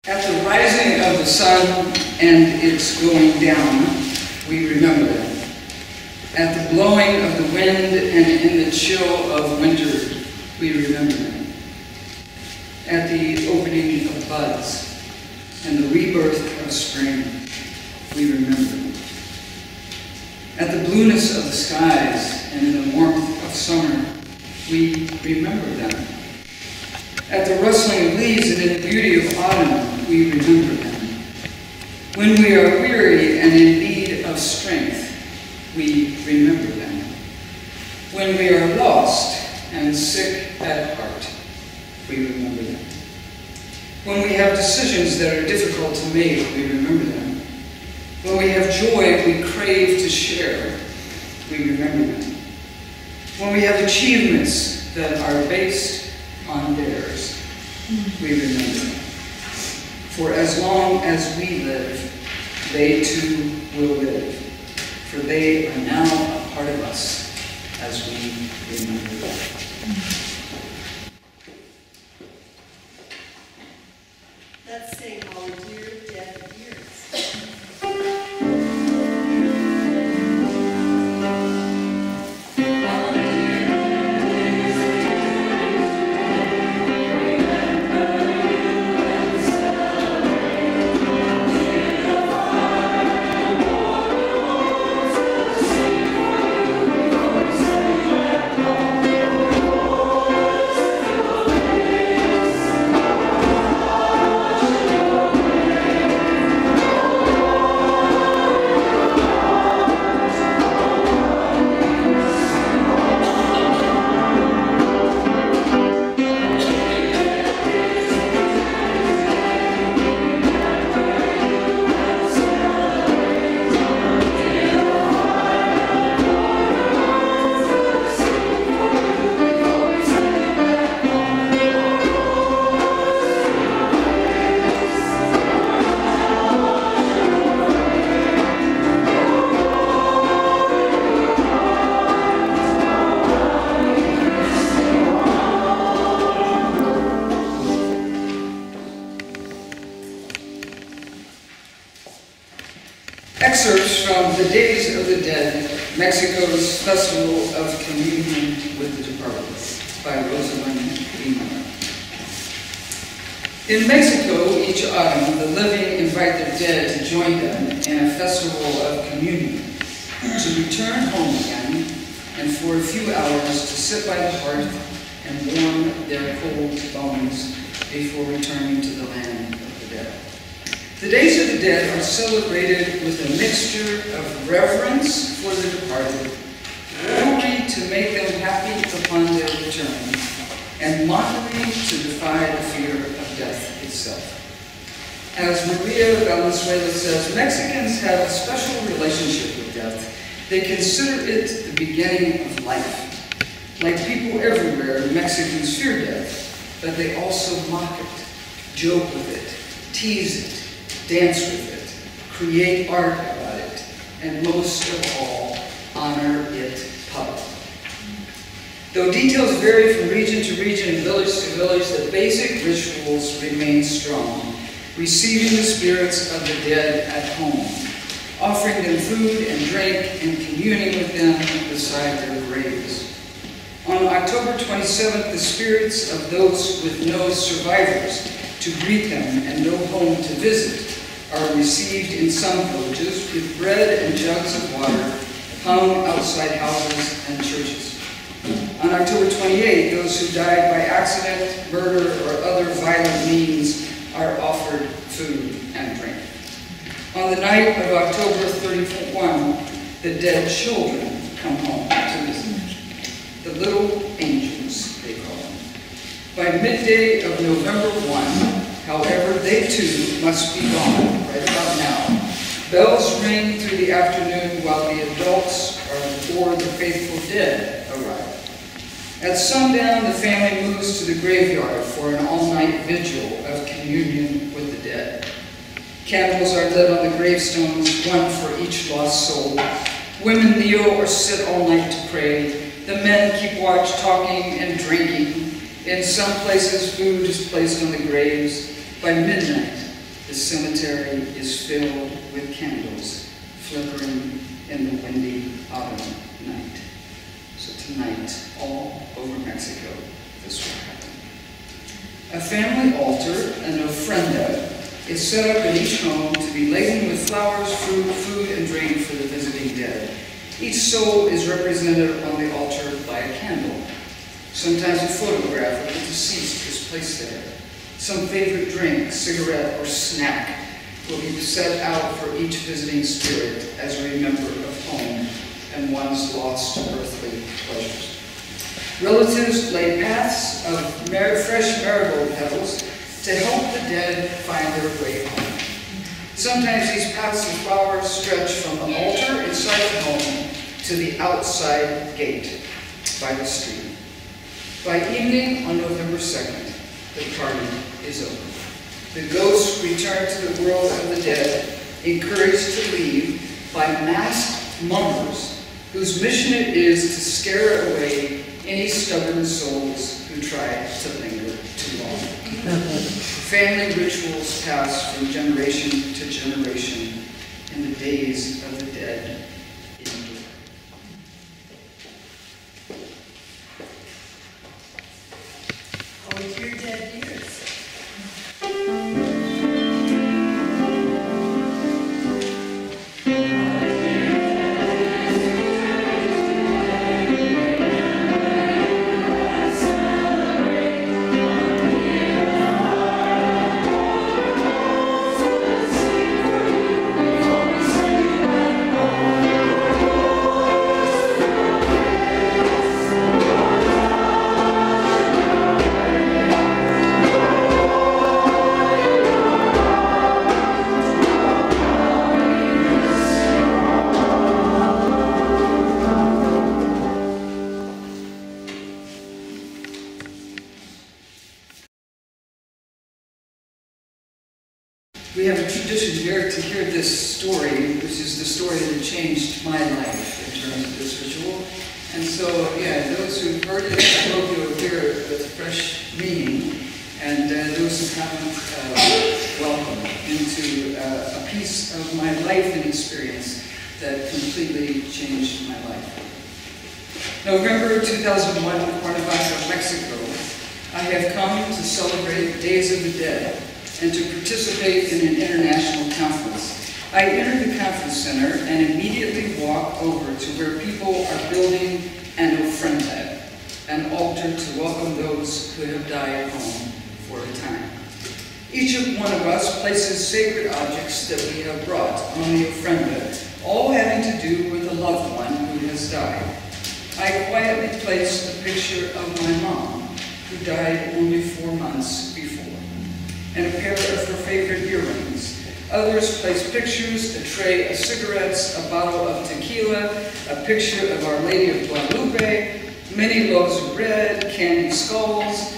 At the rising of the sun and its going down, we remember them. At the blowing of the wind and in the chill of winter, we remember them. At the opening of buds and the rebirth of spring, we remember them. At the blueness of the skies and in the warmth of summer, we remember them. At the rustling of leaves and in the beauty of autumn, we remember them. When we are weary and in need of strength, we remember them. When we are lost and sick at heart, we remember them. When we have decisions that are difficult to make, we remember them. When we have joy we crave to share, we remember them. When we have achievements that are based on theirs, we remember them. For as long as we live, they too will live, for they are now a part of us as we remember them. Let's sing All Dear Dead Years. Excerpts from The Days of the Dead, Mexico's Festival of Communion with the Departed, by Rosalind Lima. In Mexico, each autumn, the living invite their dead to join them in a festival of communion, to return home again, and for a few hours to sit by the hearth and warm their cold bones before returning to the land of the dead. The Days of the Dead are celebrated with a mixture of reverence for the departed, glory to make them happy upon their return, and mockery to defy the fear of death itself. As Maria Valenzuela says, Mexicans have a special relationship with death. They consider it the beginning of life. Like people everywhere, Mexicans fear death, but they also mock it, joke with it, tease it, dance with it, create art about it, and most of all, honor it publicly. Though details vary from region to region and village to village, the basic rituals remain strong, receiving the spirits of the dead at home, offering them food and drink, and communing with them beside their graves. On October 27th, the spirits of those with no survivors to greet them and no home to visit are received in some villages with bread and jugs of water hung outside houses and churches. On October 28th, those who died by accident, murder, or other violent means are offered food and drink. On the night of October 31, the dead children come home to visit. The little angels, they call them. By midday of November 1, however, they too must be gone right about now. Bells ring through the afternoon while the adults or the faithful dead arrive. At sundown, the family moves to the graveyard for an all-night vigil of communion with the dead. Candles are lit on the gravestones, one for each lost soul. Women kneel or sit all night to pray. The men keep watch, talking and drinking. In some places, food is placed on the graves. By midnight, The cemetery is filled with candles flickering in the windy autumn night. So tonight, all over Mexico, this will happen. A family altar, an ofrenda, is set up in each home to be laden with flowers, fruit, food, and drink for the visiting dead. Each soul is represented on the altar by a candle. Sometimes a photograph of the deceased is placed there. Some favorite drink, cigarette, or snack will be set out for each visiting spirit as a reminder of home and one's lost earthly pleasures. Relatives lay paths of fresh marigold petals to help the dead find their way home. Sometimes these paths of flowers stretch from the altar inside the home to the outside gate by the street. By evening on November 2nd, the party is over. The ghosts return to the world of the dead, encouraged to leave by masked mummers whose mission it is to scare away any stubborn souls who try to linger too long. Family rituals pass from generation to generation, and the days of the dead endure. Oh, dear dead years. We have a tradition here to hear this story, which is the story that changed my life in terms of this ritual. And so, yeah, those who've heard it, I hope you'll hear it with fresh meaning. And those who haven't, welcome into a piece of my life and experience that completely changed my life. November 2001, Cuernavaca, Mexico. I have come to celebrate Days of the Dead and to participate in an international conference. I entered the conference center and immediately walked over to where people are building an ofrenda, an altar to welcome those who have died home for a time. Each of one of us places sacred objects that we have brought on the ofrenda, all having to do with a loved one who has died. I quietly placed a picture of my mom, who died only 4 months before, and a pair of her favorite earrings. Others placed pictures, a tray of cigarettes, a bottle of tequila, a picture of Our Lady of Guadalupe, many loaves of bread, candy skulls,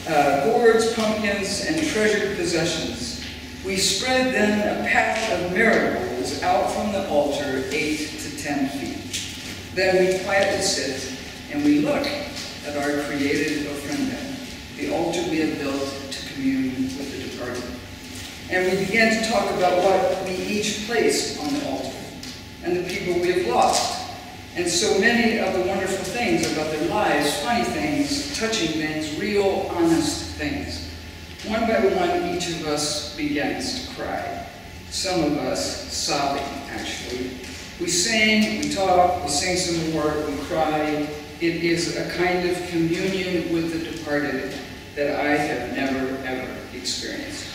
gourds, pumpkins, and treasured possessions. We spread then a path of marigolds out from the altar 8 to 10 feet. Then we quietly sit and we look at our created ofrenda, the altar we have built to commune with the departed. And we began to talk about what we each placed on the altar and the people we have lost. And so many of the wonderful things about their lives, funny things, touching things, real, honest things. One by one, each of us begins to cry. Some of us sobbing, actually. We sing, we talk, we sing some more, we cry. It is a kind of communion with the departed that I have never, ever experienced.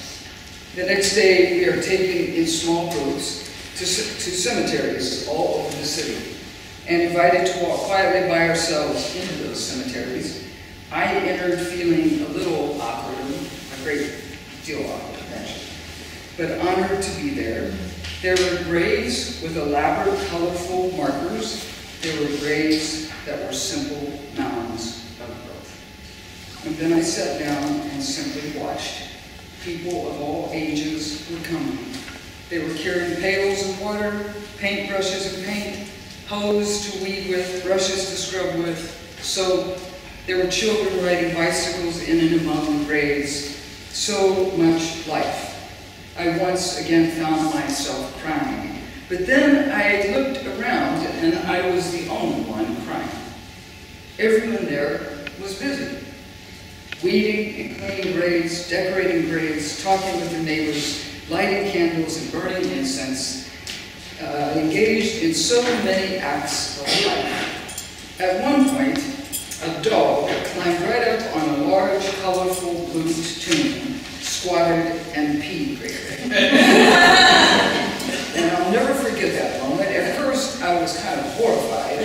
The next day, we are taken in small groups to cemeteries all over the city and invited to walk quietly by ourselves into those cemeteries. I entered feeling a little awkward, a great deal awkward, actually, but honored to be there. There were graves with elaborate, colorful markers. There were graves that were simple mounds of growth. And then I sat down and simply watched. People of all ages were coming. They were carrying pails of water, paintbrushes and paint, hose to weed with, brushes to scrub with, soap. There were children riding bicycles in and among the graves. So much life. I once again found myself crying. But then I looked around and I was the only one crying. Everyone there was busy. Weeding and cleaning graves, decorating graves, talking with their neighbors, lighting candles and burning incense, engaged in so many acts of life. At one point, a dog climbed right up on a large, colorful blue tune, squatted and peed greatly. And I'll never forget that moment. At first, I was kind of horrified.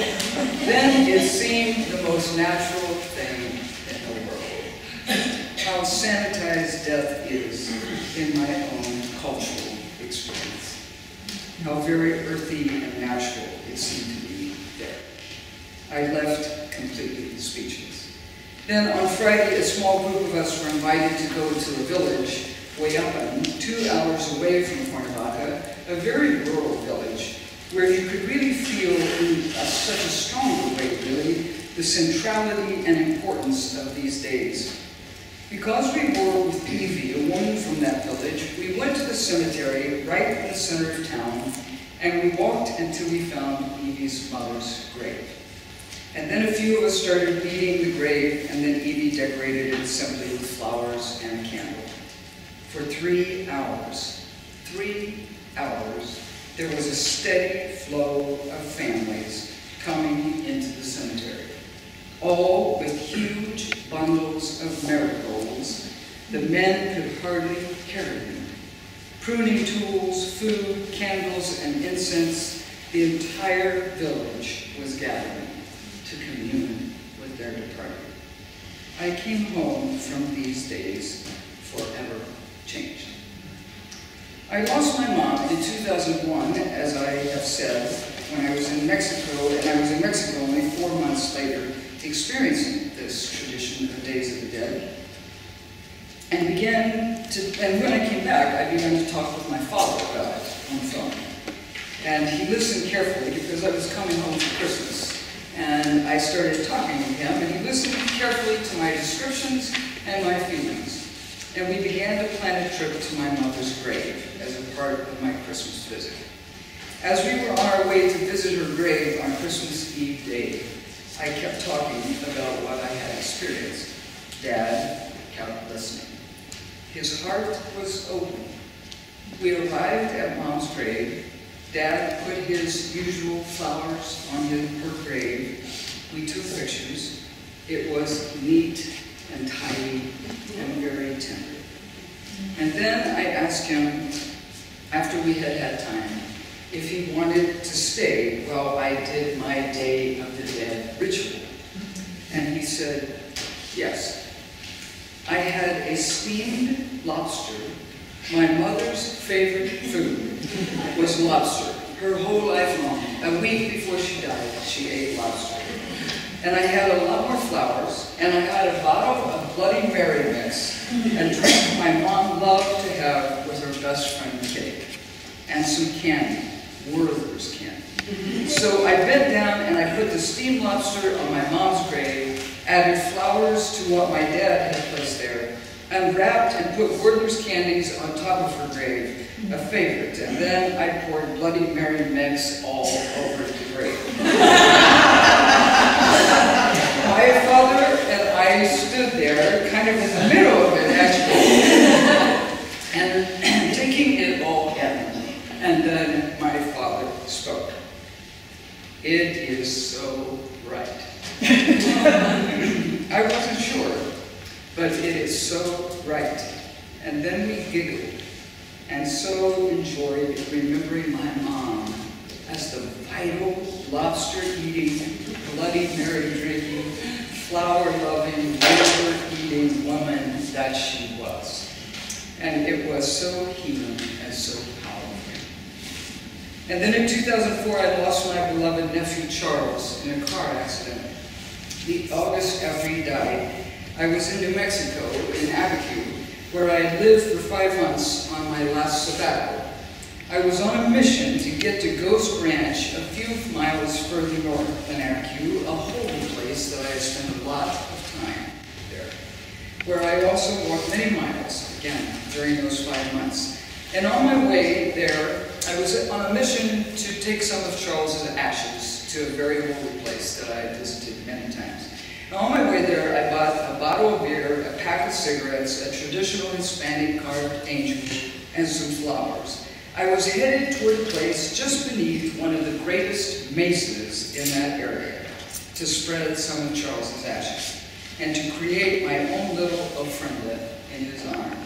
Then it seemed the most natural thing in the world. How sanitized death is in my own cultural experience. How very earthy and natural it seemed to be there. I left completely speechless. Then on Friday, a small group of us were invited to go to a village way up 2 hours away from Cuernavaca, a very rural village where you could really feel in such a stronger way, really, the centrality and importance of these days. Because we were with Evie, a woman from that village, we went to the cemetery right in the center of town, and we walked until we found Evie's mother's grave. And then a few of us started beating the grave, and then Evie decorated it simply with flowers and a candle. For 3 hours, there was a steady flow of families coming into the cemetery, all with huge bundles of marigolds. The men could hardly carry them. Pruning tools, food, candles, and incense, the entire village was gathering to commune with their departed. I came home from these days forever changed. I lost my mom in 2001, as I have said, when I was in Mexico, and I was in Mexico only 4 months later, experiencing this tradition of Days of the Dead. And when I came back, I began to talk with my father about it on the phone. And he listened carefully because I was coming home for Christmas. And I started talking with him, and he listened carefully to my descriptions and my feelings. And we began to plan a trip to my mother's grave as a part of my Christmas visit. As we were on our way to visit her grave on Christmas Eve day, I kept talking about what I had experienced. Dad kept listening. His heart was open. We arrived at Mom's grave. Dad put his usual flowers on her grave. We took pictures. It was neat and tidy and very tender. And then I asked him, after we had had time, if he wanted to stay while I did my Day of the Dead ritual. And he said, yes. I had a steamed lobster. My mother's favorite food was lobster. Her whole life long, a week before she died, she ate lobster. And I had a lot more flowers, and I had a bottle of Bloody Mary mix, a drink my mom loved to have with her best friend cake, and some candy, Werther's candy. So I bent down and I put the steamed lobster on my mom's grave, added flowers to what my dad had placed there, unwrapped and put Werther's candies on top of her grave, a favorite, and then I poured Bloody Mary mix all over the grave. My father and I stood there, kind of in the middle of it, actually, and taking it all in. And then my father spoke. It is so right. I wasn't sure, but it is so right. And then we giggled, and so enjoyed remembering my mom as the vital, lobster-eating, Bloody Mary drinking, flower-loving, labor-eating woman that she was. And it was so healing and so powerful. And then in 2004, I lost my beloved nephew Charles in a car accident. The August after he died, I was in New Mexico, in Abiquiu, where I had lived for 5 months on my last sabbatical. I was on a mission to get to Ghost Ranch, a few miles further north than Abiquiu, a holy place that I had spent a lot of time there, where I also walked many miles, again, during those 5 months. And on my way there, I was on a mission to take some of Charles's ashes to a very holy place that I had visited many times. And on my way there, I bought a bottle of beer, a pack of cigarettes, a traditional Hispanic carved angel, and some flowers. I was headed toward a place just beneath one of the greatest mesas in that area to spread some of Charles's ashes and to create my own little ofrenda in his honor.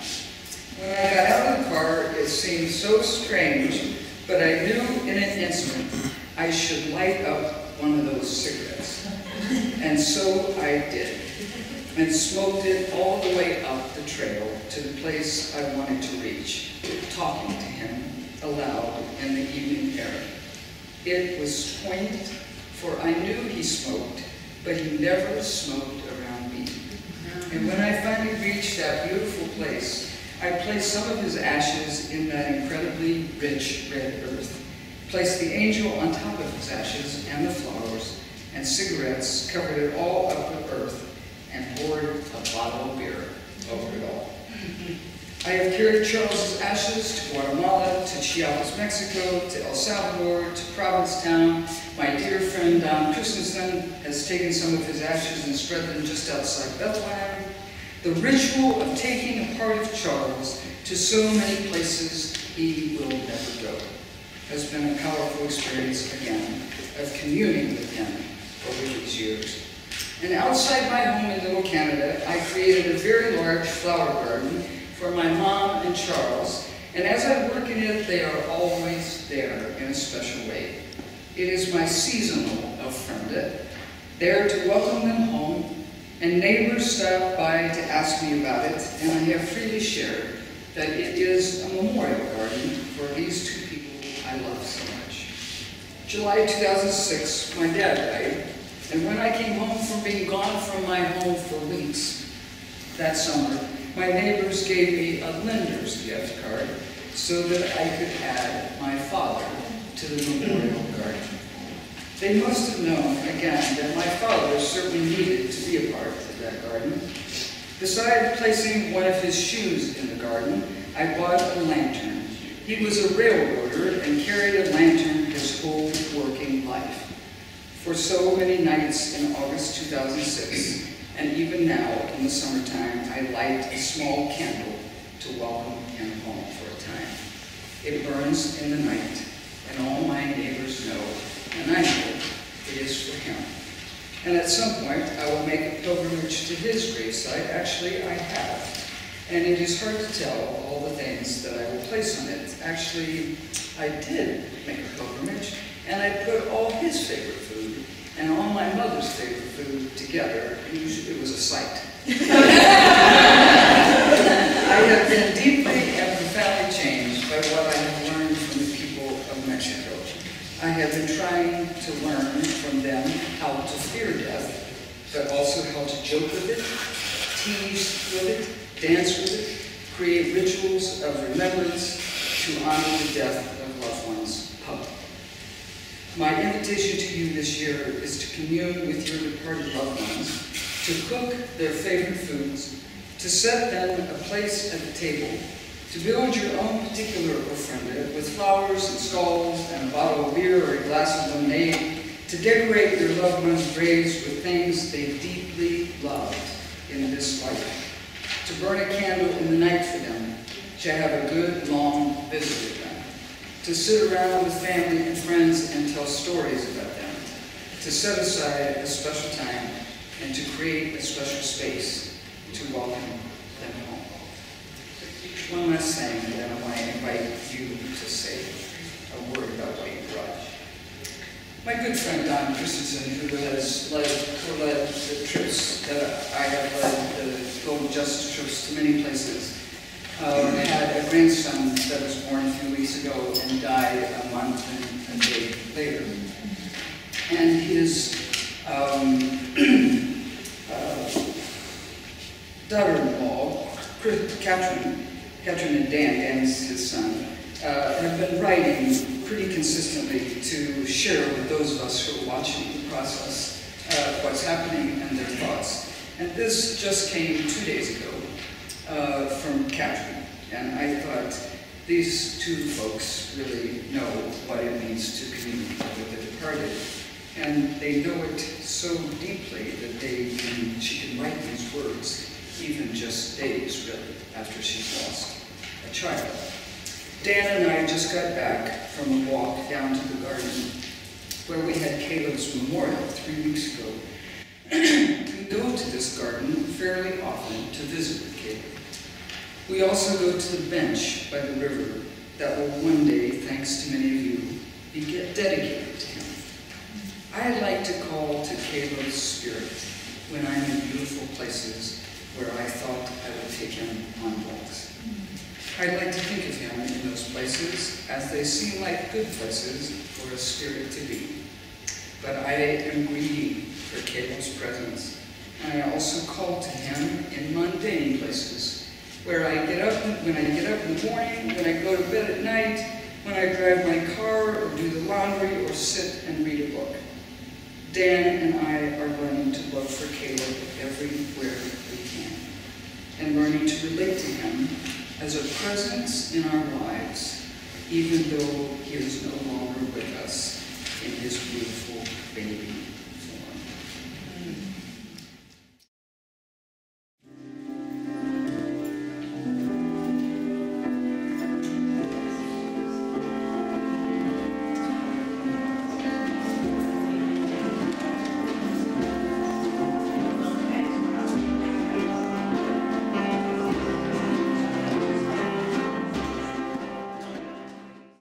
When I got out of the car, it seemed so strange, but I knew in an instant I should light up one of those cigarettes. And so I did, and smoked it all the way up the trail to the place I wanted to reach, talking to him aloud in the evening air. It was poignant, for I knew he smoked, but he never smoked around me. And when I finally reached that beautiful place, I placed some of his ashes in that incredibly rich red earth, placed the angel on top of his ashes and the flowers, and cigarettes, covered it all up with earth, and poured a bottle of beer over it all. I have carried Charles's ashes to Guatemala, to Chiapas, Mexico, to El Salvador, to Provincetown. My dear friend Don Christensen has taken some of his ashes and spread them just outside Bethlehem. The ritual of taking a part of Charles to so many places he will never go has been a powerful experience again of communing with him over these years. And outside my home in Little Canada, I created a very large flower garden for my mom and Charles, and as I work in it, they are always there in a special way. It is my seasonal ofrenda, there to welcome them home, and neighbors stop by to ask me about it, and I have freely shared that it is a memorial garden for these two people I love so much. July 2006, my dad died, and when I came home from being gone from my home for weeks that summer, my neighbors gave me a lender's gift card so that I could add my father to the memorial garden. They must have known, again, that my father certainly needed to be a part of that garden. Besides placing one of his shoes in the garden, I bought a lantern. He was a railroader and carried a lantern his whole working life. For so many nights in August 2006, and even now in the summertime, I light a small candle to welcome him home for a time. It burns in the night, and all my neighbors know, and I know it is for him. And at some point, I will make a pilgrimage to his gravesite. Actually, I have. And it is hard to tell all the things that I will place on it. Actually, I did make a pilgrimage, and I put all his favorite food and all my mother's favorite food together. It was a sight. I have been deeply and profoundly changed by what I have learned from the people of Mexico. I have been trying to learn from them how to fear death, but also how to joke with it, tease with it, dance with it, create rituals of remembrance to honor the death of loved ones publicly. My invitation to you this year is to commune with your departed loved ones, to cook their favorite foods, to set them a place at the table, to build your own particular ofrenda with flowers and skulls and a bottle of beer or a glass of lemonade, to decorate your loved ones' graves with things they deeply loved in this life, to burn a candle in the night for them, to have a good, long visit with them, to sit around with family and friends and tell stories about them, to set aside a special time and to create a special space to welcome them home. One last thing, and then I want to invite you to say a word about what you brought. My good friend Don Christensen, who has co-led the trips that I have led, the Global Justice trips to many places, had a grandson that was born a few weeks ago and died a month and a day later. And his daughter-in-law, Catherine and Dan's his son, have been writing pretty consistently to share with those of us who are watching the process what's happening and their thoughts. And this just came 2 days ago from Catherine. And I thought, These two folks really know what it means to commune with the departed, and they know it so deeply that she can write these words even just days, really, after she's lost a child. Dan and I just got back from a walk down to the garden where we had Caleb's memorial 3 weeks ago. We go to this garden fairly often to visit with Caleb. We also go to the bench by the river that will one day, thanks to many of you, be dedicated to him. I like to call to Caleb's spirit when I'm in beautiful places where I thought I would take him on walks. I'd like to think of him in those places as they seem like good places for a spirit to be. But I am greedy for Caleb's presence, and I also call to him in mundane places, where when I get up in the morning, when I go to bed at night, when I drive my car or do the laundry or sit and read a book. Dan and I are learning to love for Caleb everywhere we can, and learning to relate to him as a presence in our lives, even though he is no longer with us in his beautiful baby